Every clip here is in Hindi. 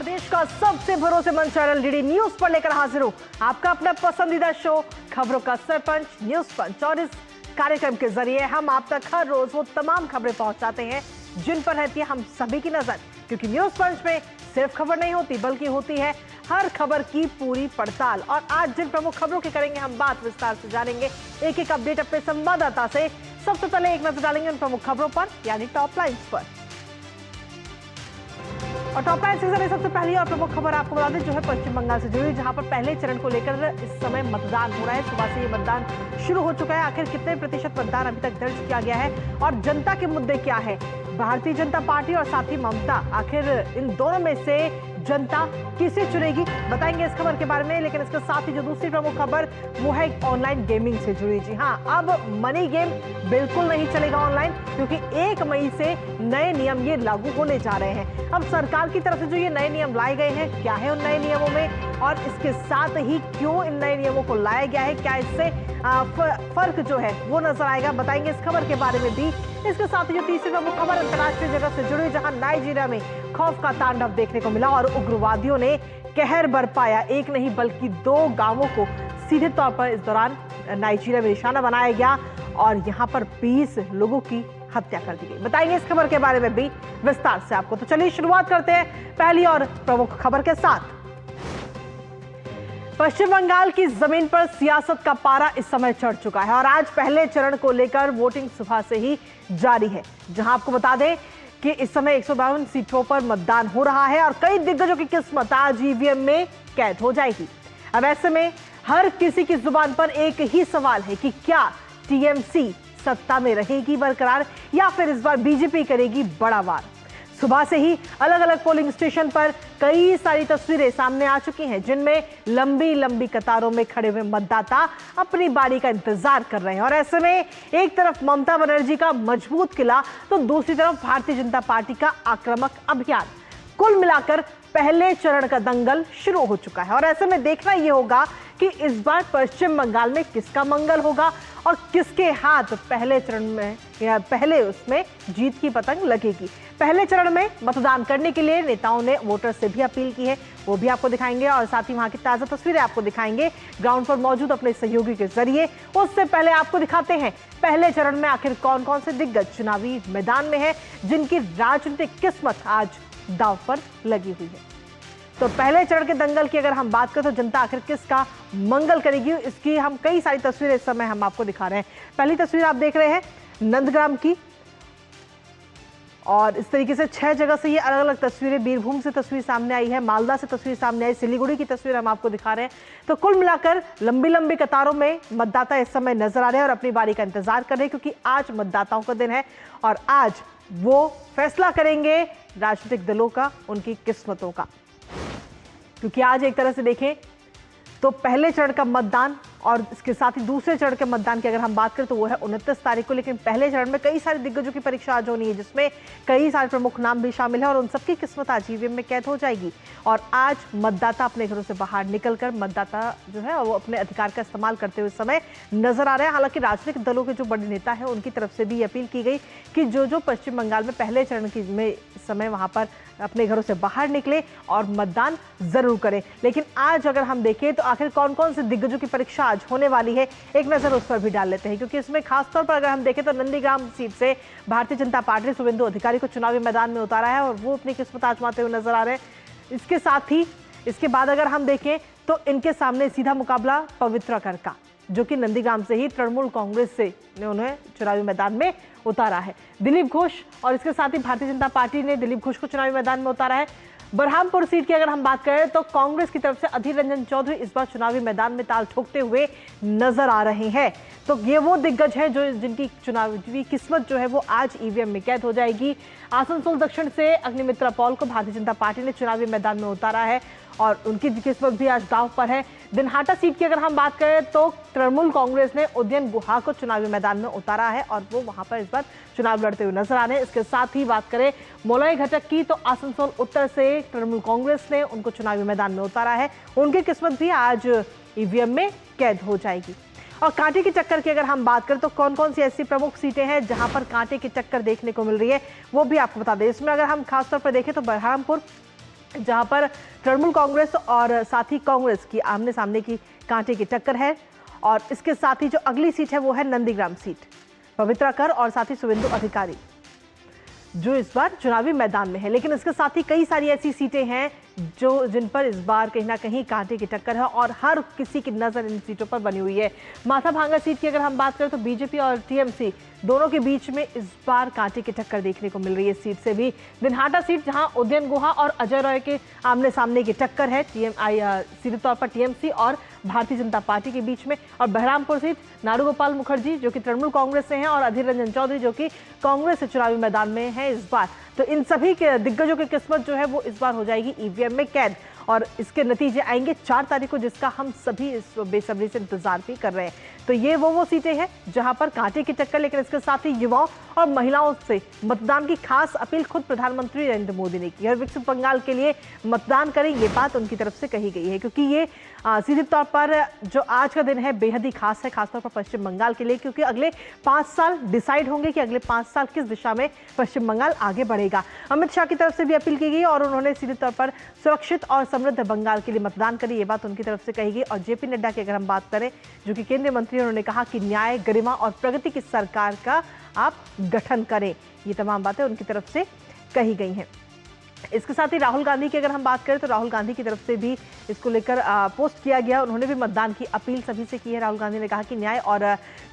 देश का सबसे भरोसेमंद चैनल डीडी न्यूज पर लेकर हाजिर हूं आपका अपना पसंदीदा शो खबरों का सरपंच न्यूज पंच। और इस कार्यक्रम के जरिए हम आप तक हर रोज वो तमाम खबरें पहुंचाते हैं जिन पर रहती है हम सभी की नजर, क्योंकि न्यूज पंच में सिर्फ खबर नहीं होती बल्कि होती है हर खबर की पूरी पड़ताल। और आज जिन प्रमुख खबरों की करेंगे हम बात, विस्तार से जानेंगे एक एक अपडेट अपने संवाददाता से। सबसे पहले एक नजर डालेंगे उन प्रमुख खबरों पर, यानी टॉप लाइन्स पर। और टॉप लाइन से सबसे पहली और प्रमुख खबर आपको बता दें जो है पश्चिम बंगाल से जुड़ी, जहां पर पहले चरण को लेकर इस समय मतदान हो रहा है। सुबह से ये मतदान शुरू हो चुका है। आखिर कितने प्रतिशत मतदान अभी तक दर्ज किया गया है और जनता के मुद्दे क्या है? भारतीय जनता पार्टी और साथ ही ममता, आखिर इन दोनों में से जनता किसे चुनेगी, बताएंगे इस खबर के बारे में। लेकिन इसके साथ ही जो दूसरी प्रमुख खबर वो है ऑनलाइन गेमिंग से जुड़ी। जी हाँ, अब मनी गेम बिल्कुल नहीं चलेगा ऑनलाइन, क्योंकि 1 मई से नए नियम ये लागू होने जा रहे हैं। अब सरकार की तरफ से जो ये नए नियम लाए गए हैं, क्या है उन नए नियमों में और इसके साथ ही क्यों इन नए नियमों को लाया गया है, क्या इससे फर्क जो है वो नजर आएगा, बताएंगे इस खबर के बारे में भी। इसके साथ ही जो तीसरी प्रमुख खबर अंतर्राष्ट्रीय जगत से जुड़ी, जहां नाइजीरिया में खौफ का तांडव देखने को मिला और उग्रवादियों ने कहर बरपाया। एक नहीं बल्कि 2 गांवों को सीधे तौर पर इस दौरान नाइजीरिया में निशाना बनाया गया और यहां पर 20 लोगों की हत्या कर दी गई। बताएंगे इस खबर के बारे में भी विस्तार से आपको। तो चलिए शुरुआत करते हैं पहली और प्रमुख खबर के साथ। पश्चिम बंगाल की जमीन पर सियासत का पारा इस समय चढ़ चुका है और आज पहले चरण को लेकर वोटिंग सुबह से ही जारी है, जहां आपको बता दें कि इस समय 152 सीटों पर मतदान हो रहा है और कई दिग्गजों की किस्मत आज ईवीएम में कैद हो जाएगी। अब ऐसे में हर किसी की जुबान पर एक ही सवाल है कि क्या टीएमसी सत्ता में रहेगी बरकरार या फिर इस बार बीजेपी करेगी बड़ा वार। सुबह से ही अलग अलग पोलिंग स्टेशन पर कई सारी तस्वीरें सामने आ चुकी हैं, जिनमें लंबी लंबी कतारों में खड़े हुए मतदाता अपनी बारी का इंतजार कर रहे हैं। और ऐसे में एक तरफ ममता बनर्जी का मजबूत किला तो दूसरी तरफ भारतीय जनता पार्टी का आक्रामक अभियान। कुल मिलाकर पहले चरण का दंगल शुरू हो चुका है और ऐसे में देखना यह होगा कि इस बार पश्चिम बंगाल में किसका मंगल होगा और किसके हाथ पहले चरण में या पहले उसमें जीत की पतंग लगेगी। पहले चरण में मतदान करने के लिए नेताओं ने वोटर से भी अपील की है, वो भी आपको दिखाएंगे और साथ ही वहां की ताजा तस्वीरें आपको दिखाएंगे ग्राउंड पर मौजूद अपने सहयोगी के जरिए। उससे पहले आपको दिखाते हैं पहले चरण में आखिर कौन कौन से दिग्गज चुनावी मैदान में है जिनकी राजनीतिक किस्मत आज दांव पर लगी हुई है। तो पहले चरण के दंगल की अगर हम बात करें तो जनता आखिर किसका मंगल करेगी, इसकी हम कई सारी तस्वीरें इस समय हम आपको दिखा रहे हैं। पहली तस्वीर आप देख रहे हैं नंदग्राम की और इस तरीके से 6 जगह से ये अलग अलग तस्वीरें, बीरभूम से तस्वीर सामने आई है, मालदा से तस्वीर सामने आई, सिलीगुड़ी की तस्वीर हम आपको दिखा रहे हैं। तो कुल मिलाकर लंबी लंबी कतारों में मतदाता इस समय नजर आ रहे हैं और अपनी बारी का इंतजार कर रहे हैं, क्योंकि आज मतदाताओं का दिन है और आज वो फैसला करेंगे राजनीतिक दलों का, उनकी किस्मतों का। क्योंकि आज एक तरह से देखें तो पहले चरण का मतदान और इसके साथ ही दूसरे चरण के मतदान की अगर हम बात करें तो वो है 29 तारीख को। लेकिन पहले चरण में कई सारे दिग्गजों की परीक्षा आज होनी है, जिसमें कई सारे प्रमुख नाम भी शामिल है और उन सबकी किस्मत आज ईवीएम में कैद हो जाएगी। और आज मतदाता अपने घरों से बाहर निकलकर मतदाता जो है वो अपने अधिकार का इस्तेमाल करते हुए समय नजर आ रहे हैं। हालांकि राजनीतिक दलों के जो बड़े नेता है उनकी तरफ से भी अपील की गई कि जो पश्चिम बंगाल में पहले चरण की में समय वहां पर अपने घरों से बाहर निकले और मतदान जरूर करें। लेकिन आज अगर हम देखें तो आखिर कौन कौन से दिग्गजों की परीक्षा आज होने वाली है, एक नजर उस पर भी डाल लेते हैं, क्योंकि इसमें खासतौर पर अगर हम देखें तो नंदीग्राम सीट से भारतीय जनता पार्टी ने शुभेंदु अधिकारी को चुनावी मैदान में उतारा है और वो अपनी किस्मत आजमाते हुए नजर आ रहे हैं। इसके साथ ही इसके बाद अगर हम देखें तो इनके सामने सीधा मुकाबला पवित्रा कर का, जो कि नंदीग्राम से ही तृणमूल कांग्रेस से ने उन्हें चुनावी मैदान में उतारा है। दिलीप घोष और इसके साथ ही भारतीय जनता पार्टी ने दिलीप घोष को चुनावी मैदान में उतारा है। बरहामपुर सीट की अगर हम बात करें तो कांग्रेस की तरफ से अधीर रंजन चौधरी इस बार चुनावी मैदान में ताल ठोकते हुए नजर आ रहे हैं। तो ये वो दिग्गज हैं जो जिनकी चुनावी किस्मत जो है वो आज ईवीएम में कैद हो जाएगी। आसनसोल दक्षिण से अग्निमित्रा पॉल को भारतीय जनता पार्टी ने चुनावी मैदान में उतारा है और उनकी किस्मत भी आज दांव पर है। दिनहाटा सीट की अगर हम बात करें तो तृणमूल कांग्रेस ने उदयन गुहा को चुनावी मैदान में उतारा है और वो वहां पर इस बार चुनाव लड़ते हुए नजर आ रहे हैं। इसके साथ ही बात करें मोलय घटक की तो आसनसोल उत्तर से तृणमूल कांग्रेस ने उनको चुनावी मैदान में उतारा है, उनकी किस्मत भी आज ईवीएम में कैद हो जाएगी। और कांटे की टक्कर की अगर हम बात करें तो कौन कौन सी ऐसी प्रमुख सीटें हैं जहां पर कांटे की टक्कर देखने को मिल रही है वो भी आपको बता दें। इसमें अगर हम खासतौर पर देखें तो बरहामपुर जहां पर तृणमूल कांग्रेस और साथ ही कांग्रेस की आमने सामने की कांटे की टक्कर है। और इसके साथ ही जो अगली सीट है वो है नंदीग्राम सीट, पवित्रा कर और साथ ही शुभेंदु अधिकारी जो इस बार चुनावी मैदान में है। लेकिन इसके साथ ही कई सारी ऐसी सीटें हैं जो जिन पर इस बार कहीं ना कहीं कांटे की टक्कर है और हर किसी की नजर इन सीटों पर बनी हुई है। माथाभांगा सीट की अगर हम बात करें तो बीजेपी और टीएमसी दोनों के बीच में इस बार कांटे की टक्कर देखने को मिल रही है। इस सीट से भी दिनहाटा सीट जहां उदयन गुहा और अजय राय के आमने सामने की टक्कर है सीधे तौर पर टीएमसी और भारतीय जनता पार्टी के बीच में। और बहरामपुर सीट नारूगोपाल मुखर्जी जो कि तृणमूल कांग्रेस से हैं और अधीर रंजन चौधरी जो कि कांग्रेस से चुनावी मैदान में है इस बार। तो इन सभी के दिग्गजों की किस्मत जो है वो इस बार हो जाएगी ईवीएम में कैद और इसके नतीजे आएंगे 4 तारीख को, जिसका हम सभी इस बेसब्री से इंतजार भी कर रहे हैं। तो ये वो सीटें हैं जहां पर कांटे की टक्कर। लेकिन इसके साथ ही युवाओं और महिलाओं से मतदान की खास अपील खुद प्रधानमंत्री नरेंद्र मोदी ने की है। विकसित बंगाल के लिए मतदान करें, ये बात उनकी तरफ से कही गई है, क्योंकि ये सीधे तौर पर जो आज का दिन है बेहद ही खास है, खासतौर पर पश्चिम बंगाल के लिए, क्योंकि अगले 5 साल डिसाइड होंगे कि अगले 5 साल किस दिशा में पश्चिम बंगाल आगे बढ़ेगा। अमित शाह की तरफ से भी अपील की गई और उन्होंने सीधे तौर पर सुरक्षित और समृद्ध बंगाल के लिए मतदान करें, ये बात उनकी तरफ से कही गई। और जेपी नड्डा की अगर हम बात करें जो कि केंद्रीय मंत्री, उन्होंने कहा कि न्याय, गरिमा और प्रगति की सरकार का आप गठन करें। ये तमाम बातें उनकी तरफ से कही गई हैं। इसके साथ ही राहुल गांधी की अगर हम बात करें तो राहुल गांधी की तरफ से भी इसको लेकर पोस्ट किया गया। उन्होंने भी मतदान की अपील सभी से की है। राहुल गांधी ने कहा कि न्याय और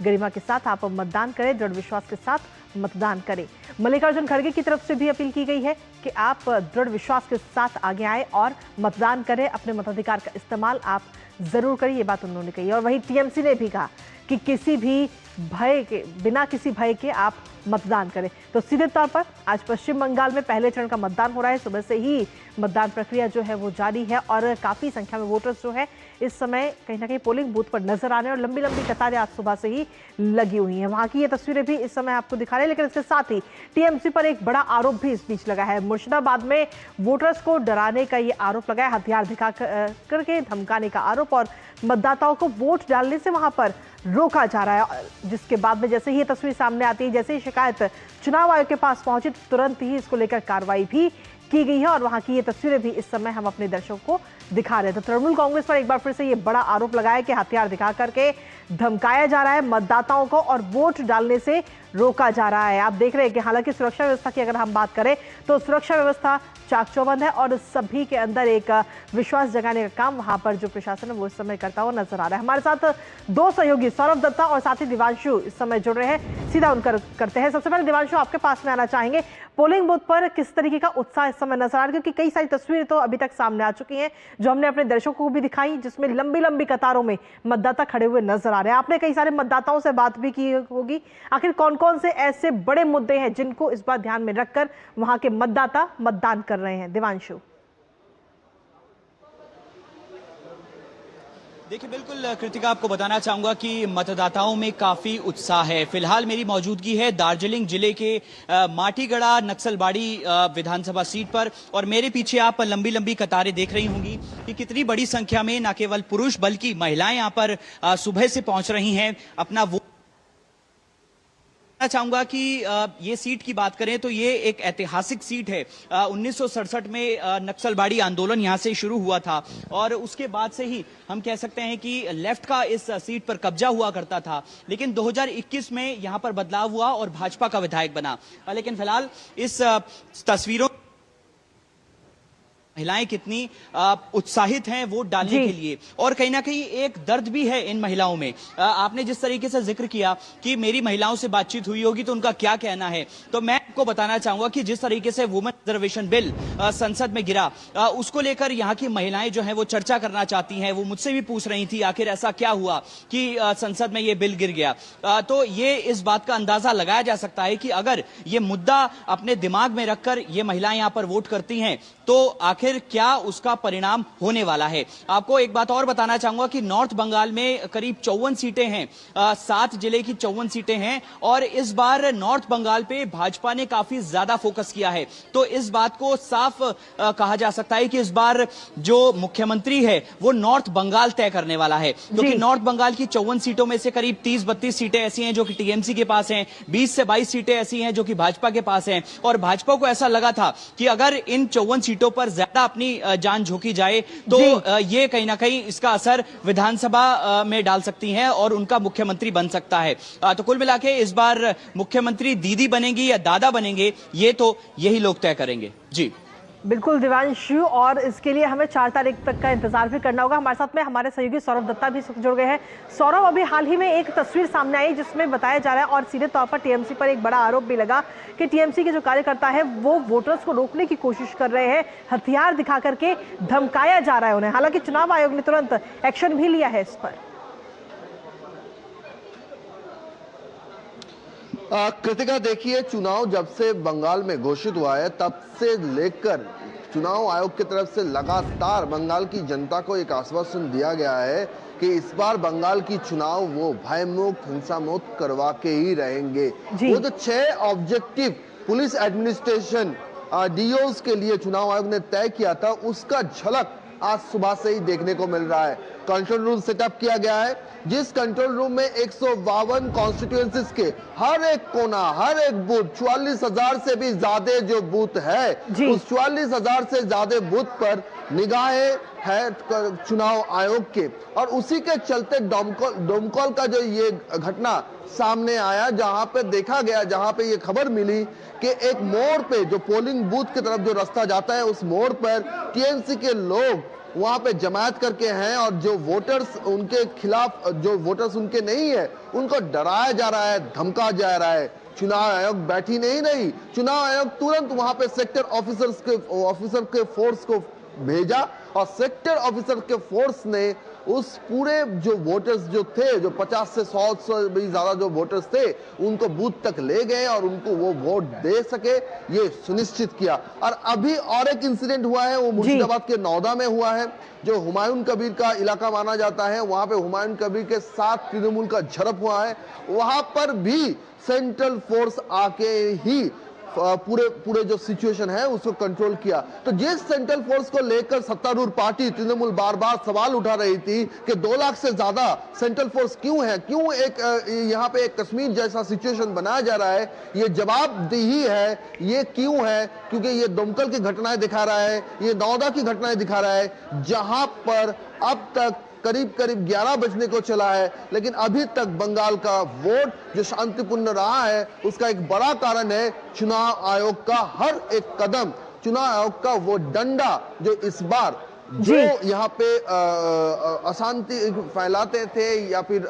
गरिमा के साथ आप मतदान करें, दृढ़ विश्वास के साथ मतदान करें। मल्लिकार्जुन खड़गे की तरफ से भी अपील की गई है कि आप दृढ़ विश्वास के साथ आगे आए और मतदान करें, अपने मताधिकार का इस्तेमाल आप जरूर करें, ये बात उन्होंने कही। और वहीं टीएमसी ने भी कहा कि किसी भी भय के, बिना किसी भय के आप मतदान करें। तो सीधे तौर पर आज पश्चिम बंगाल में पहले चरण का मतदान हो रहा है। सुबह से ही मतदान प्रक्रिया जो है वो जारी है और काफी संख्या में वोटर्स जो है इस समय कहीं ना कहीं पोलिंग बूथ पर नजर आ रहे हैं और लंबी लंबी कतारें आज सुबह से ही लगी हुई हैं। वहां की ये तस्वीरें भी इस समय आपको दिखा रहे हैं। लेकिन इसके साथ ही टीएमसी पर एक बड़ा आरोप भी इस बीच लगा है। मुर्शिदाबाद में वोटर्स को डराने का ये आरोप लगा है, हथियार दिखा करके धमकाने का आरोप, और मतदाताओं को वोट डालने से वहां पर रोका जा रहा है। जिसके बाद में जैसे ही ये तस्वीर सामने आती है, जैसे ही शिकायत चुनाव आयोग के पास पहुंची, तुरंत ही इसको लेकर कार्रवाई भी की गई है। और वहां की ये तस्वीरें भी इस समय हम अपने दर्शकों को दिखा रहे हैं। तो तृणमूल कांग्रेस पर एक बार फिर से ये बड़ा आरोप लगाया कि हथियार दिखा करके धमकाया जा रहा है मतदाताओं को और वोट डालने से रोका जा रहा है। आप देख रहे हैं कि हालांकि सुरक्षा व्यवस्था की अगर हम बात करें तो सुरक्षा व्यवस्था चाक चौबंद है और सभी के अंदर एक विश्वास जगाने का काम वहां पर जो प्रशासन है वो इस समय करता हुआ नजर आ रहा है। हमारे साथ 2 सहयोगी सौरभ दत्ता और साथ ही दिवांशु इस समय जुड़ रहे हैं, सीधा उनकर करते हैं। सबसे पहले दिवांशु, आपके पास में आना चाहेंगे, पोलिंग बूथ पर किस तरीके का उत्साह इस समय नजर आ रहा है, क्योंकि कई सारी तस्वीरें तो अभी तक सामने आ चुकी हैं जो हमने अपने दर्शकों को भी दिखाई, जिसमें लंबी लंबी कतारों में मतदाता खड़े हुए नजर आ रहे हैं। आपने कई सारे मतदाताओं से बात भी की होगी, आखिर कौन कौन से ऐसे बड़े मुद्दे हैं जिनको इस बार ध्यान में रखकर वहां के मतदाता मतदान कर रहे हैं? दिवांशु। देखिए, बिल्कुल कृतिका, आपको बताना चाहूंगा कि मतदाताओं में काफी उत्साह है। फिलहाल मेरी मौजूदगी है दार्जिलिंग जिले के माटीगढ़ा नक्सलबाड़ी विधानसभा सीट पर और मेरे पीछे आप लंबी लंबी कतारें देख रही होंगी कि कितनी बड़ी संख्या में न केवल पुरुष बल्कि महिलाएं यहां पर सुबह से पहुंच रही हैं अपना वोट। मैं चाहूंगा कि ये सीट की बात करें तो ये एक ऐतिहासिक सीट है। 1967 में नक्सलबाड़ी आंदोलन यहां से शुरू हुआ था और उसके बाद से ही हम कह सकते हैं कि लेफ्ट का इस सीट पर कब्जा हुआ करता था। लेकिन 2021 में यहां पर बदलाव हुआ और भाजपा का विधायक बना। लेकिन फिलहाल इस तस्वीरों महिलाएं कितनी उत्साहित हैं वोट डालने के लिए, और कहीं ना कहीं एक दर्द भी है इन महिलाओं में। आपने जिस तरीके से जिक्र किया कि मेरी महिलाओं से बातचीत हुई होगी तो उनका क्या कहना है, तो मैं आपको बताना चाहूंगा कि जिस तरीके से वुमेन रिजर्वेशन बिल संसद में गिरा, उसको लेकर यहाँ की महिलाएं जो है वो चर्चा करना चाहती हैं। वो मुझसे भी पूछ रही थी आखिर ऐसा क्या हुआ कि संसद में ये बिल गिर गया। तो ये इस बात का अंदाजा लगाया जा सकता है कि अगर ये मुद्दा अपने दिमाग में रखकर ये महिलाएं यहाँ पर वोट करती हैं तो आखिर क्या उसका परिणाम होने वाला है। आपको एक बात और बताना चाहूंगा कि नॉर्थ बंगाल में करीब 54 सीटें हैं, 7 जिले की 54 सीटें हैं और इस बार नॉर्थ बंगाल पे भाजपा ने काफी ज्यादा फोकस किया है। तो इस बात को साफ कहा जा सकता है कि इस बार जो मुख्यमंत्री है वो नॉर्थ बंगाल तय करने वाला है, क्योंकि नॉर्थ बंगाल की 54 सीटों में से करीब 30-32 सीटें ऐसी हैं जो कि टीएमसी के पास हैं, 20 से 22 सीटें ऐसी हैं जो कि भाजपा के पास हैं। और भाजपा को ऐसा लगा था कि अगर इन 54 सीटों पर ज्यादा अपनी जान झोंकी जाए तो ये कहीं ना कहीं इसका असर विधानसभा में डाल सकती हैं और उनका मुख्यमंत्री बन सकता है। तो कुल मिला के इस बार मुख्यमंत्री दीदी बनेंगी या दादा बनेंगे, ये तो यही लोग तय करेंगे। जी बिल्कुल दिवांशु, और इसके लिए हमें 4 तारीख तक का इंतजार भी करना होगा। हमारे साथ में हमारे सहयोगी सौरभ दत्ता भी जुड़ गए हैं। सौरभ, अभी हाल ही में एक तस्वीर सामने आई जिसमें बताया जा रहा है और सीधे तौर पर टीएमसी पर एक बड़ा आरोप भी लगा कि टीएमसी के जो कार्यकर्ता है वो वोटर्स को रोकने की कोशिश कर रहे हैं, हथियार दिखा करके धमकाया जा रहा है उन्हें। हालांकि चुनाव आयोग ने तुरंत एक्शन भी लिया है इस पर। कृतिका, देखिए, चुनाव जब से बंगाल में घोषित हुआ है तब से लेकर चुनाव आयोग की तरफ से लगातार बंगाल की जनता को एक आश्वासन दिया गया है कि इस बार बंगाल की चुनाव वो भयमुक्त, हिंसा मुक्त करवा के ही रहेंगे। वो तो 6 ऑब्जेक्टिव पुलिस एडमिनिस्ट्रेशन डीओस के लिए चुनाव आयोग ने तय किया था, उसका झलक आज सुबह से ही देखने को मिल रहा है। कंट्रोल रूम सेटअप किया गया है, जिस कंट्रोल रूम में 152 कॉन्स्टिट्यूएंसीज के हर एक कोना, हर एक बूथ, 44,000 से भी ज्यादा जो बूथ है, उस 44,000 से ज्यादा बूथ पर निगाहें है चुनाव आयोग के। और उसी के चलते डोमकॉल का जो ये घटना सामने आया, जहां पे देखा गया, जहां पे ये खबर मिली कि एक मोड़ पे जो पोलिंग बूथ की तरफ जो रास्ता जाता है, उस मोड़ पर टीएमसी के लोग वहां पे जमायत करके हैं और जो वोटर्स उनके खिलाफ, जो वोटर्स उनके नहीं है, उनको डराया जा रहा है, धमकाया जा रहा है। चुनाव आयोग बैठी नहीं रही, चुनाव आयोग तुरंत वहां पे सेक्टर ऑफिसर के फोर्स को भेजा और सेक्टर ऑफिसर के फोर्स ने उस पूरे जो वोटर्स जो थे, जो 50 से 100 से भी ज्यादा जो वोटर्स थे, उनको बूथ तक ले गए और उनको वो वोट दे सके, ये सुनिश्चित किया। और अभी और एक इंसिडेंट हुआ है, वो मुर्शिदाबाद के नौदा में हुआ है, जो हुमायूं कबीर का इलाका माना जाता है। वहां पे हुमायूं कबीर के साथ तृणमूल का झड़प हुआ है। वहां पर भी सेंट्रल फोर्स आके ही पूरे जो सिचुएशन है उसको कंट्रोल किया। तो जिस सेंट्रल फोर्स को लेकर सत्तारूढ़ पार्टी तृणमूल बार बार सवाल उठा रही थी कि 2 लाख से ज्यादा सेंट्रल फोर्स क्यों है, क्यों एक यहाँ पे एक कश्मीर जैसा सिचुएशन बनाया जा रहा है, ये जवाबदेही है, ये क्यों है, क्योंकि ये दमकल की घटनाएं दिखा रहा है, ये नौदा की घटनाएं दिखा रहा है, जहां पर अब तक करीब 11 बजने को चला है, लेकिन अभी तक बंगाल का वोट जो शांतिपूर्ण रहा है, उसका एक बड़ा कारण है चुनाव आयोग का हर एक कदम, चुनाव आयोग का वो डंडा जो इस बार जो यहाँ पे अशांति फैलाते थे या फिर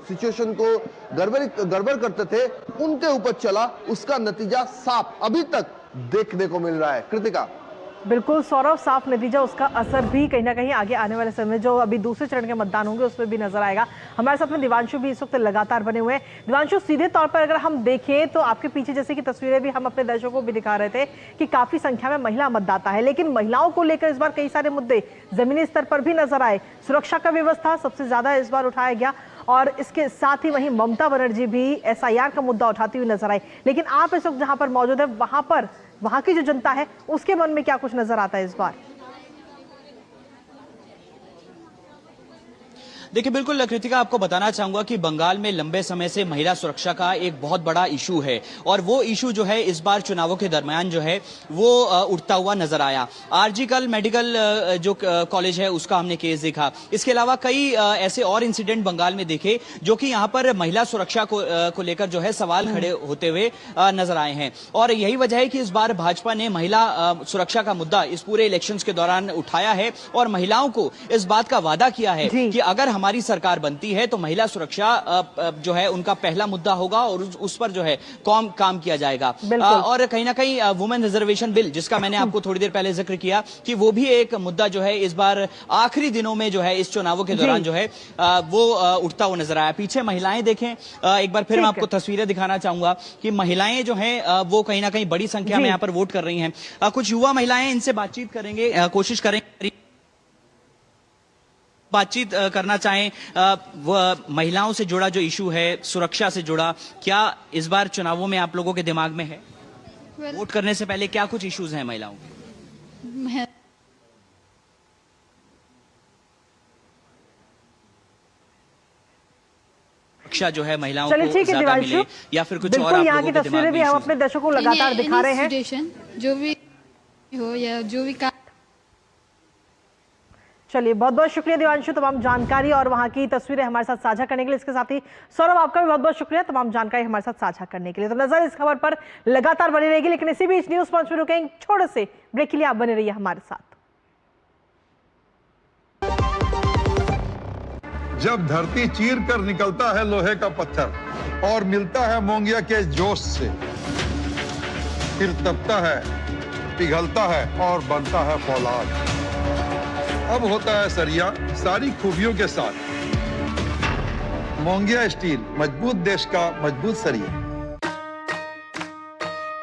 सिचुएशन को गड़बड़ करते थे, उनके ऊपर चला, उसका नतीजा साफ अभी तक देखने को मिल रहा है। कृतिका, बिल्कुल सौरभ, साफ नतीजा, उसका असर भी कहीं ना कहीं आगे आने वाले समय जो अभी दूसरे चरण के मतदान होंगे उसमें भी नजर आएगा। हमारे साथ में दिवांशु भी इस वक्त लगातार बने हुए हैं। दिवांशु, सीधे तौर पर अगर हम देखें तो आपके पीछे जैसे कि तस्वीरें भी हम अपने दर्शकों को भी दिखा रहे थे कि काफी संख्या में महिला मतदाता है, लेकिन महिलाओं को लेकर इस बार कई सारे मुद्दे जमीनी स्तर पर भी नजर आए। सुरक्षा का व्यवस्था सबसे ज्यादा इस बार उठाया गया और इसके साथ ही वहीं ममता बनर्जी भी एसआईआर का मुद्दा उठाती हुई नजर आई। लेकिन आप इस वक्त जहां पर मौजूद है, वहां की जो जनता है उसके मन में क्या कुछ नजर आता है इस बार? देखिए, बिल्कुल कृतिका, आपको बताना चाहूंगा कि बंगाल में लंबे समय से महिला सुरक्षा का एक बहुत बड़ा इशू है और वो इशू जो है इस बार चुनावों के दरमियान जो है वो उठता हुआ नजर आया। आरजीकर मेडिकल जो कॉलेज है उसका हमने केस देखा। इसके अलावा कई ऐसे और इंसिडेंट बंगाल में देखे जो कि यहाँ पर महिला सुरक्षा को लेकर जो है सवाल खड़े होते हुए नजर आए हैं और यही वजह है कि इस बार भाजपा ने महिला सुरक्षा का मुद्दा इस पूरे इलेक्शंस के दौरान उठाया है और महिलाओं को इस बात का वादा किया है कि अगर हमारी सरकार बनती है तो महिला सुरक्षा जो है उनका पहला मुद्दा होगा और उस पर जो है काम किया जाएगा। और कहीं ना कहीं वुमेन रिजर्वेशन बिल, जिसका मैंने आपको थोड़ी देर पहले जिक्र किया कि वो भी एक मुद्दा जो है इस बार आखिरी दिनों में जो है इस चुनावों के दौरान जो है वो उठता हुआ नजर आया। पीछे महिलाएं देखें, एक बार फिर मैं आपको तस्वीरें दिखाना चाहूंगा कि महिलाएं जो है वो कहीं ना कहीं बड़ी संख्या में यहाँ पर वोट कर रही हैं। कुछ युवा महिलाएं, इनसे बातचीत करेंगे, कोशिश करेंगे बातचीत करना चाहें। महिलाओं से जुड़ा जो इशू है, सुरक्षा से जुड़ा, क्या इस बार चुनावों में आप लोगों के दिमाग में है? वोट करने से पहले क्या कुछ इश्यूज हैं महिलाओं के? सुरक्षा जो है महिलाओं को ज्यादा मिले या फिर कुछ और? यहाँ की तस्वीरें भी हम अपने दर्शकों को लगातार दिखा रहे हैं। जो भी हो या जो भी चलिए, बहुत बहुत शुक्रिया दिवांशु तमाम जानकारी और वहां की तस्वीरें हमारे साथ साझा करने के लिए। इसके साथ ही सौरभ, आपका भी बहुत बहुत शुक्रिया तमाम जानकारी हमारे साथ साझा करने के लिए। तो नजर इस खबर पर लगातार बनी रहेगी, लेकिन इसी बीच न्यूज पंच में रुकेंगे छोटे से ब्रेक के लिए। आप बने रहिए हमारे साथ। जब धरती चीर कर निकलता है लोहे का पत्थर और मिलता है मोंगिया के जोश से, फिर तपता है, पिघलता है और बनता है फौलाद। अब होता है सरिया सारी खूबियों के साथ। मोंगिया स्टील, मजबूत देश का मजबूत सरिया।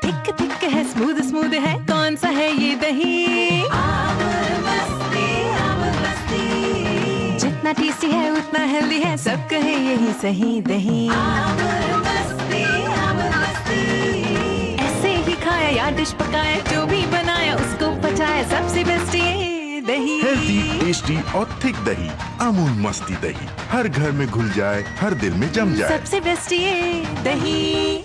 थिक थिक है, स्मूथ स्मूथ है, कौन सा है ये दही? आमूल मस्ती, आमूल मस्ती। जितना टेस्टी है उतना हेल्दी है, सब कहे यही सही दही। आमूल मस्ती, आमूल मस्ती। ऐसे ही खाया या डिश पकाया, जो भी बनाया उसको पचाया, सबसे बेस्ट ये दही। हेल्दी, टेस्टी और थिक दही, अमूल मस्ती दही, हर घर में घुल जाए, हर दिल में जम जाए। सबसे बेस्ट ये दही।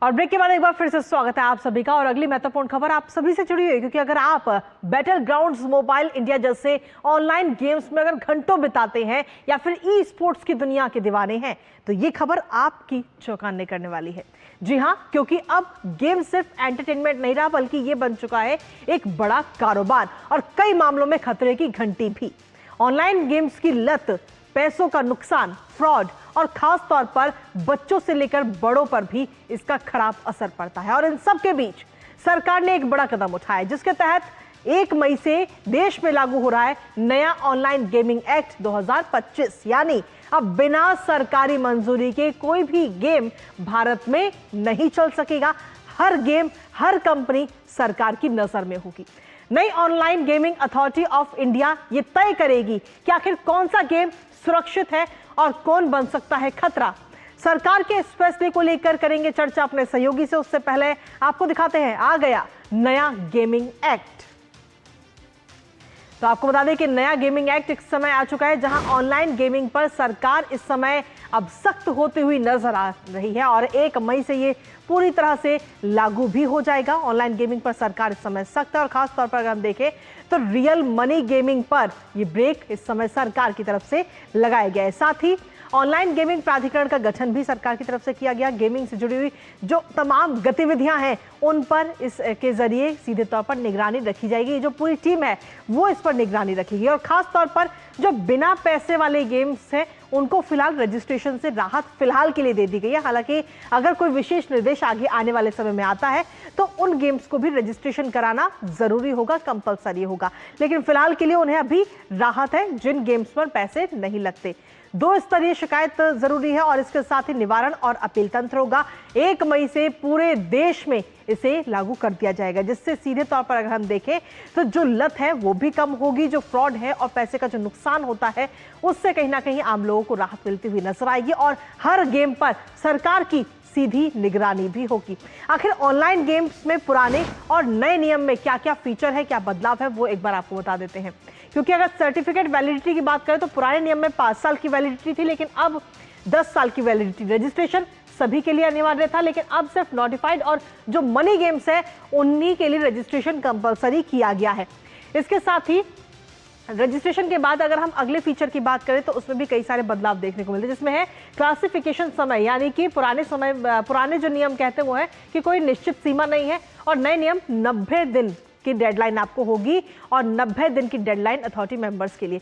और ब्रेक के बाद एक बार फिर से स्वागत है आप सभी का। और अगली महत्वपूर्ण खबर आप सभी से जुड़ी हुई है, क्योंकि अगर आप बैटल ग्राउंड्स मोबाइल इंडिया जैसे ऑनलाइन गेम्स में अगर घंटों बिताते हैं या फिर ई स्पोर्ट्स की दुनिया के दीवाने हैं, तो ये खबर आपकी चौंकाने करने वाली है। जी हाँ, क्योंकि अब गेम सिर्फ एंटरटेनमेंट नहीं रहा, बल्कि ये बन चुका है एक बड़ा कारोबार और कई मामलों में खतरे की घंटी भी। ऑनलाइन गेम्स की लत, पैसों का नुकसान, फ्रॉड और खास तौर पर बच्चों से लेकर बड़ों पर भी इसका खराब असर पड़ता है। और इन सब के बीच सरकार ने एक बड़ा कदम उठाया, जिसके तहत 1 मई से देश में लागू हो रहा है नया ऑनलाइन गेमिंग एक्ट 2025। यानी अब बिना सरकारी मंजूरी के कोई भी गेम भारत में नहीं चल सकेगा। हर गेम, हर कंपनी सरकार की नजर में होगी। नई online gaming authority of India ये तय करेगी कि आखिर कौन सा गेम सुरक्षित है और कौन बन सकता है खतरा। सरकार के इस फैसले को लेकर करेंगे चर्चा अपने सहयोगी से। उससे पहले आपको दिखाते हैं, आ गया नया गेमिंग एक्ट। तो आपको बता दें कि नया गेमिंग एक्ट इस समय आ चुका है, जहां ऑनलाइन गेमिंग पर सरकार इस समय अब सख्त होती हुई नजर आ रही है और 1 मई से ये पूरी तरह से लागू भी हो जाएगा। ऑनलाइन गेमिंग पर सरकार इस समय सख्त है और खास तौर पर अगर हम देखें तो रियल मनी गेमिंग पर ये ब्रेक इस समय सरकार की तरफ से लगाया गया है। साथ ही ऑनलाइन गेमिंग प्राधिकरण का गठन भी सरकार की तरफ से किया गया। गेमिंग से जुड़ी हुई जो तमाम गतिविधियां हैं उन पर इसके जरिए सीधे तौर पर निगरानी रखी जाएगी। जो पूरी टीम है वो इस पर निगरानी रखेगी और खास तौर पर जो बिना पैसे वाले गेम्स हैं उनको फिलहाल रजिस्ट्रेशन से राहत फिलहाल के लिए दे दी गई है। हालांकि अगर कोई विशेष निर्देश आगे आने वाले समय में आता है तो उन गेम्स को भी रजिस्ट्रेशन कराना जरूरी होगा, कंपलसरी होगा। लेकिन फिलहाल के लिए उन्हें अभी राहत है जिन गेम्स पर पैसे नहीं लगते। 2 स्तरीय शिकायत जरूरी है और इसके साथ ही निवारण और अपील तंत्र होगा। 1 मई से पूरे देश में इसे लागू कर दिया जाएगा, जिससे सीधे तौर पर अगर हम देखें तो जो लत है वो भी कम होगी। जो फ्रॉड है और पैसे का जो नुकसान होता है उससे कहीं ना कहीं आम लोगों को राहत मिलती हुई नजर आएगी और हर गेम पर सरकार की सीधी निगरानी भी होगी। आखिर ऑनलाइन गेम्स में पुराने और नए नियम में क्या क्या फीचर है, क्या बदलाव है, वो एक बार आपको बता देते हैं। क्योंकि अगर सर्टिफिकेट वैलिडिटी की बात करें तो पुराने नियम में 5 साल की वैलिडिटी थी, लेकिन अब 10 साल की वैलिडिटी। रजिस्ट्रेशन सभी के लिए अनिवार्य था, लेकिन अब सिर्फ नोटिफाइड और जो मनी गेम्स है उन्हीं के लिए रजिस्ट्रेशन कंपलसरी किया गया है। इसके साथ ही रजिस्ट्रेशन के बाद अगर हम अगले फीचर की बात करें तो उसमें भी कई सारे बदलाव देखने को मिलते हैं, जिसमें है क्लासिफिकेशन समय। यानी कि पुराने जो नियम कहते हैं वो है कि कोई निश्चित सीमा नहीं है और नए नियम 90 दिन की डेडलाइन आपको होगी और 90 दिन की डेडलाइन अथॉरिटी मेंबर्स के लिए।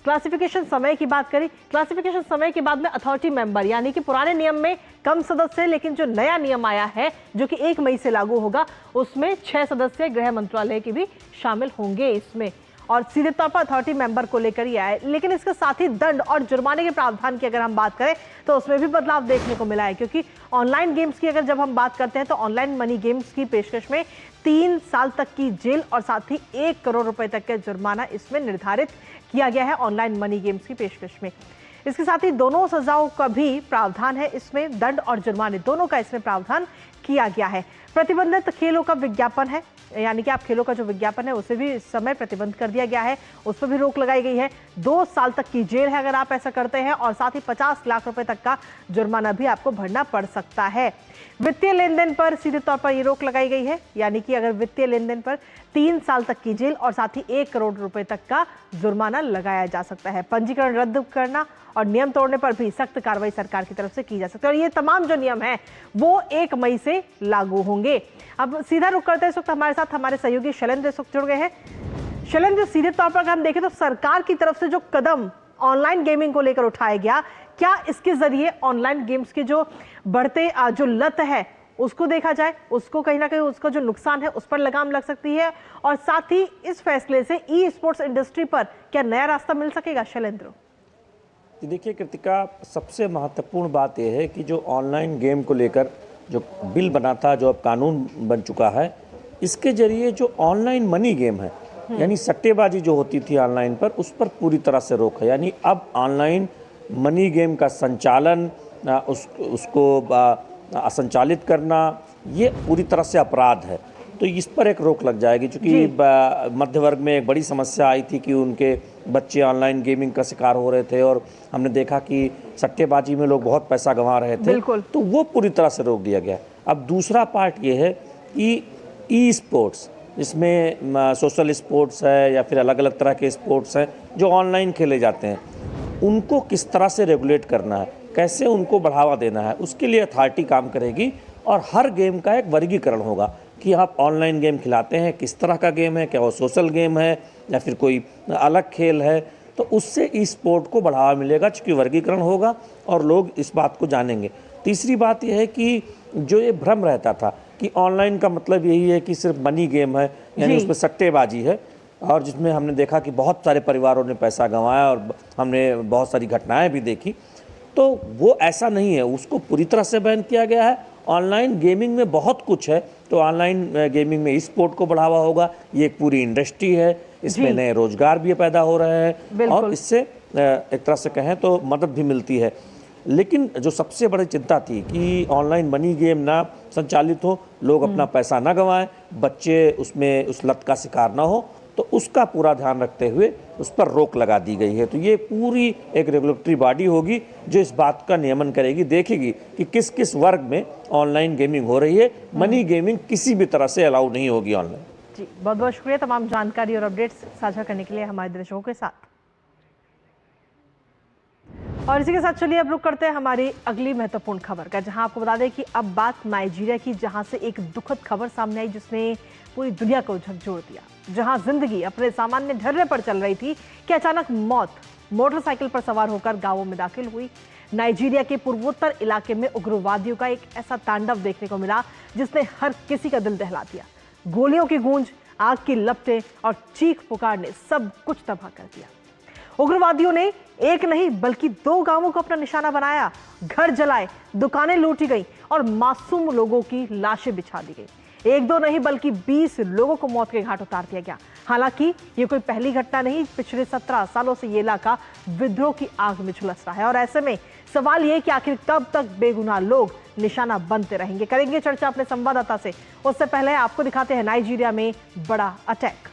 क्लासिफिकेशन समय की बात करें, क्लासिफिकेशन समय के बाद में अथॉरिटी मेंबर, यानी कि पुराने नियम में कम सदस्य, लेकिन जो नया नियम आया है जो कि 1 मई से लागू होगा उसमें 6 सदस्य गृह मंत्रालय के भी शामिल होंगे इसमें और सीधे तौर पर अथॉरिटी मेंबर को लेकर ही आया। लेकिन इसके साथ ही दंड और जुर्माने के प्रावधान की अगर हम बात करें तो उसमें भी बदलाव देखने को मिला है। क्योंकि ऑनलाइन गेम्स की अगर जब हम बात करते हैं तो ऑनलाइन मनी गेम्स की पेशकश में 3 साल तक की जेल और साथ ही 1 करोड़ रुपए तक का जुर्माना इसमें निर्धारित किया गया है ऑनलाइन मनी गेम्स की पेशकश में। इसके साथ ही दोनों सजाओं का भी प्रावधान है इसमें, दंड और जुर्माने दोनों का इसमें प्रावधान किया गया है। प्रतिबंधित खेलों का विज्ञापन है, यानी कि आप खेलों का जो विज्ञापन है उसे भी इस समय प्रतिबंध कर दिया गया है, उस पर भी रोक लगाई गई है। 2 साल तक की जेल है अगर आप ऐसा करते हैं, और साथ ही 50 लाख रुपए तक का जुर्माना भी आपको भरना पड़ सकता है। वित्तीय लेन देन पर सीधे तौर पर ये रोक लगाई गई है, यानी कि अगर वित्तीय लेन देन पर 3 साल तक की जेल और साथ ही 1 करोड़ रुपए तक का जुर्माना लगाया जा सकता है। पंजीकरण रद्द करना और नियम तोड़ने पर भी सख्त कार्रवाई सरकार की तरफ से की जा सकती है, और ये तमाम जो नियम है वो 1 मई से लागू होंगे। अब सीधा रुख करते हैं, इस वक्त हमारे साथ हमारे सहयोगी शैलेंद्र इस वक्त जुड़ गए हैं। शैलेंद्र, सीधे तौर पर अगर हम देखें तो सरकार की तरफ से जो कदम ऑनलाइन गेमिंग को लेकर उठाया गया, क्या इसके जरिए ऑनलाइन गेम्स के जो बढ़ते जो लत है उसको देखा जाए, उसको कहीं ना कहीं उसका जो नुकसान है उस पर लगाम लग सकती है, और साथ ही इस फैसले से ई स्पोर्ट्स इंडस्ट्री पर क्या नया रास्ता मिल सकेगा? शैलेंद्र देखिए कृतिका, सबसे महत्वपूर्ण बात यह है कि जो ऑनलाइन गेम को लेकर जो बिल बना था, जो अब कानून बन चुका है, इसके जरिए जो ऑनलाइन मनी गेम है यानी सट्टेबाजी जो होती थी ऑनलाइन पर, उस पर पूरी तरह से रोक है। यानी अब ऑनलाइन मनी गेम का संचालन, उसको संचालित करना, ये पूरी तरह से अपराध है, तो इस पर एक रोक लग जाएगी। क्योंकि मध्य वर्ग में एक बड़ी समस्या आई थी कि उनके बच्चे ऑनलाइन गेमिंग का शिकार हो रहे थे, और हमने देखा कि सट्टेबाजी में लोग बहुत पैसा गंवा रहे थे, तो वो पूरी तरह से रोक दिया गया। अब दूसरा पार्ट ये है कि ई स्पोर्ट्स, जिसमें सोशल स्पोर्ट्स है या फिर अलग अलग तरह के स्पोर्ट्स हैं जो ऑनलाइन खेले जाते हैं, उनको किस तरह से रेगुलेट करना है, कैसे उनको बढ़ावा देना है, उसके लिए अथॉरिटी काम करेगी। और हर गेम का एक वर्गीकरण होगा कि आप ऑनलाइन गेम खिलाते हैं, किस तरह का गेम है, क्या वो सोशल गेम है या फिर कोई अलग खेल है, तो उससे ई स्पोर्ट को बढ़ावा मिलेगा, चूँकि वर्गीकरण होगा और लोग इस बात को जानेंगे। तीसरी बात यह है कि जो ये भ्रम रहता था कि ऑनलाइन का मतलब यही है कि सिर्फ मनी गेम है, यानी उसमें सट्टेबाजी है, और जिसमें हमने देखा कि बहुत सारे परिवारों ने पैसा गंवाया और हमने बहुत सारी घटनाएं भी देखी, तो वो ऐसा नहीं है, उसको पूरी तरह से बैन किया गया है। ऑनलाइन गेमिंग में बहुत कुछ है, तो ऑनलाइन गेमिंग में ई स्पोर्ट को बढ़ावा होगा, ये एक पूरी इंडस्ट्री है, इसमें नए रोजगार भी पैदा हो रहे हैं और इससे एक तरह से कहें तो मदद भी मिलती है। लेकिन जो सबसे बड़ी चिंता थी कि ऑनलाइन मनी गेम ना संचालित हो, लोग अपना पैसा ना गंवाएं, बच्चे उसमें उस लत का शिकार ना हो, तो उसका पूरा ध्यान रखते हुए उस पर रोक लगा दी गई है। तो ये पूरी एक रेगुलेटरी बॉडी होगी जो इस बात का नियमन करेगी, देखेगी कि किस किस वर्ग में ऑनलाइन गेमिंग हो रही है। मनी गेमिंग किसी भी तरह से अलाउ नहीं होगी ऑनलाइन। जी, बहुत बहुत शुक्रिया तमाम जानकारी और अपडेट्स साझा करने के लिए हमारे दर्शकों के साथ। और इसी के साथ चलिए अब रुक करते हैं हमारी अगली महत्वपूर्ण खबर का, जहां आपको बता दें कि अब बात नाइजीरिया की, जहां से एक दुखद खबर सामने आई जिसने पूरी दुनिया को झकझोर दिया। जहां जिंदगी अपने सामान्य ढर्रे पर चल रही थी कि अचानक मौत मोटरसाइकिल पर सवार होकर गांवों में दाखिल हुई। नाइजीरिया के पूर्वोत्तर इलाके में उग्रवादियों का एक ऐसा तांडव देखने को मिला जिसने हर किसी का दिल दहला दिया। गोलियों की गूंज, आग की लपटें और चीख पुकार ने सब कुछ तबाह कर दिया। उग्रवादियों ने एक नहीं बल्कि 2 गांवों को अपना निशाना बनाया, घर जलाए, दुकानें लूटी गई और मासूम लोगों की लाशें बिछा दी गई। 1-2 नहीं बल्कि 20 लोगों को मौत के घाट उतार दिया गया। हालांकि ये कोई पहली घटना नहीं, पिछले 17 सालों से ये इलाका विद्रोह की आग में झुलस रहा है, और ऐसे में सवाल ये कि आखिर कब तक बेगुनाह लोग निशाना बनते रहेंगे। करेंगे चर्चा अपने संवाददाता से, उससे पहले आपको दिखाते हैं नाइजीरिया में बड़ा अटैक।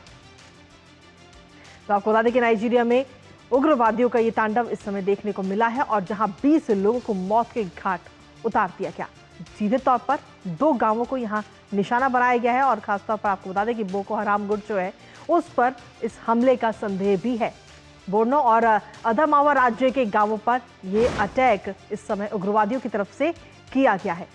तो आपको बता दें कि नाइजीरिया में उग्रवादियों का ये तांडव इस समय देखने को मिला है, और जहां 20 लोगों को मौत के घाट उतार दिया गया। सीधे तौर पर 2 गांवों को यहां निशाना बनाया गया है, और खासतौर पर आपको बता दें कि बोको हराम गुट जो है उस पर इस हमले का संदेह भी है। बोर्नो और अदामावा राज्य के गांवों पर यह अटैक इस समय उग्रवादियों की तरफ से किया गया है।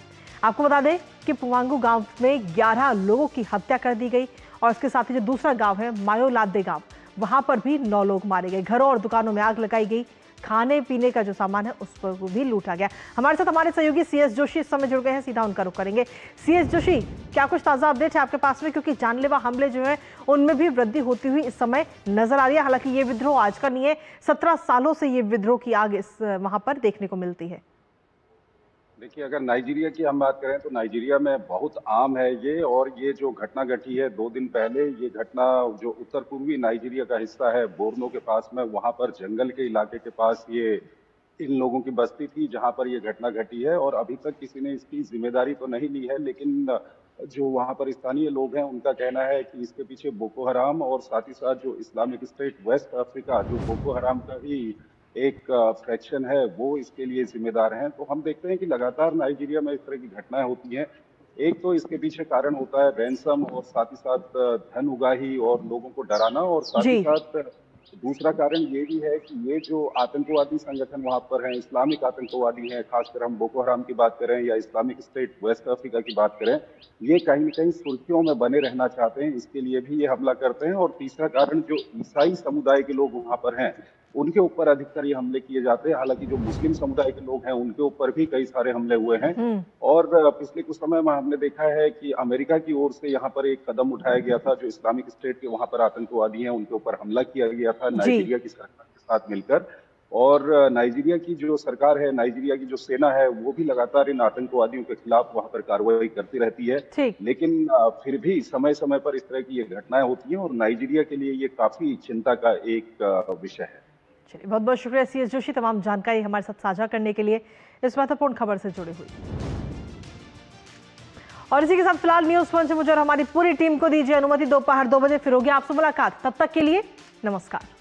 आपको बता दें कि पुवांगू गांव में 11 लोगों की हत्या कर दी गई, और इसके साथ ही जो दूसरा गांव है मायोलादे गांव, वहां पर भी 9 लोग मारे गए। घरों और दुकानों में आग लगाई गई, खाने पीने का जो सामान है उस पर भी लूटा गया। हमारे साथ हमारे सहयोगी CS जोशी इस समय जुड़ गए हैं, सीधा उनका रुख करेंगे। CS जोशी, क्या कुछ ताज़ा अपडेट है आपके पास में, क्योंकि जानलेवा हमले जो है उनमें भी वृद्धि होती हुई इस समय नजर आ रही है। हालांकि ये विद्रोह आज का नहीं है, 17 सालों से ये विद्रोह की आग इस वहां पर देखने को मिलती है। देखिए, अगर नाइजीरिया की हम बात करें तो नाइजीरिया में बहुत आम है ये, और ये जो घटना घटी है 2 दिन पहले, ये घटना जो उत्तर पूर्वी नाइजीरिया का हिस्सा है बोर्नो के पास में, वहां पर जंगल के इलाके के पास ये इन लोगों की बस्ती थी जहां पर ये घटना घटी है। और अभी तक किसी ने इसकी जिम्मेदारी तो नहीं ली है, लेकिन जो वहाँ पर स्थानीय लोग हैं उनका कहना है कि इसके पीछे बोको हराम और साथ ही साथ जो इस्लामिक स्टेट वेस्ट अफ्रीका, जो बोको हराम का ही एक फ्रैक्शन है, वो इसके लिए जिम्मेदार हैं। तो हम देखते हैं कि लगातार नाइजीरिया में इस तरह की घटनाएं होती हैं। एक तो इसके पीछे कारण होता है रैंसम और साथ ही साथ धन उगाही और लोगों को डराना, और साथ ही साथ दूसरा कारण ये भी है कि ये जो आतंकवादी संगठन वहां पर हैं, इस्लामिक आतंकवादी हैं, खासकर हम बोको हराम की बात करें या इस्लामिक स्टेट वेस्ट अफ्रीका की बात करें, ये कहीं न कहीं सुर्खियों में बने रहना चाहते हैं, इसके लिए भी ये हमला करते हैं। और तीसरा कारण जो ईसाई समुदाय के लोग वहां पर हैं, उनके ऊपर अधिकतर ये हमले किए जाते हैं। हालांकि जो मुस्लिम समुदाय के लोग हैं उनके ऊपर भी कई सारे हमले हुए हैं। और पिछले कुछ समय में हमने देखा है कि अमेरिका की ओर से यहाँ पर एक कदम उठाया गया था, जो इस्लामिक स्टेट के वहां पर आतंकवादी हैं उनके ऊपर हमला किया गया था नाइजीरिया की सरकार के साथ मिलकर। और नाइजीरिया की जो सरकार है, नाइजीरिया की जो सेना है, वो भी लगातार इन आतंकवादियों के खिलाफ वहां पर कार्रवाई करती रहती है। लेकिन फिर भी समय समय पर इस तरह की ये घटनाएं होती हैं और नाइजीरिया के लिए ये काफी चिंता का एक विषय है। चलिए, बहुत बहुत शुक्रिया CS जोशी तमाम जानकारी हमारे साथ साझा करने के लिए, इस महत्वपूर्ण खबर से जुड़ी हुई। और इसी के साथ फिलहाल न्यूज पंच मुझे और हमारी पूरी टीम को दीजिए अनुमति। दोपहर 2 बजे फिर होगी आपसे मुलाकात। तब तक के लिए नमस्कार।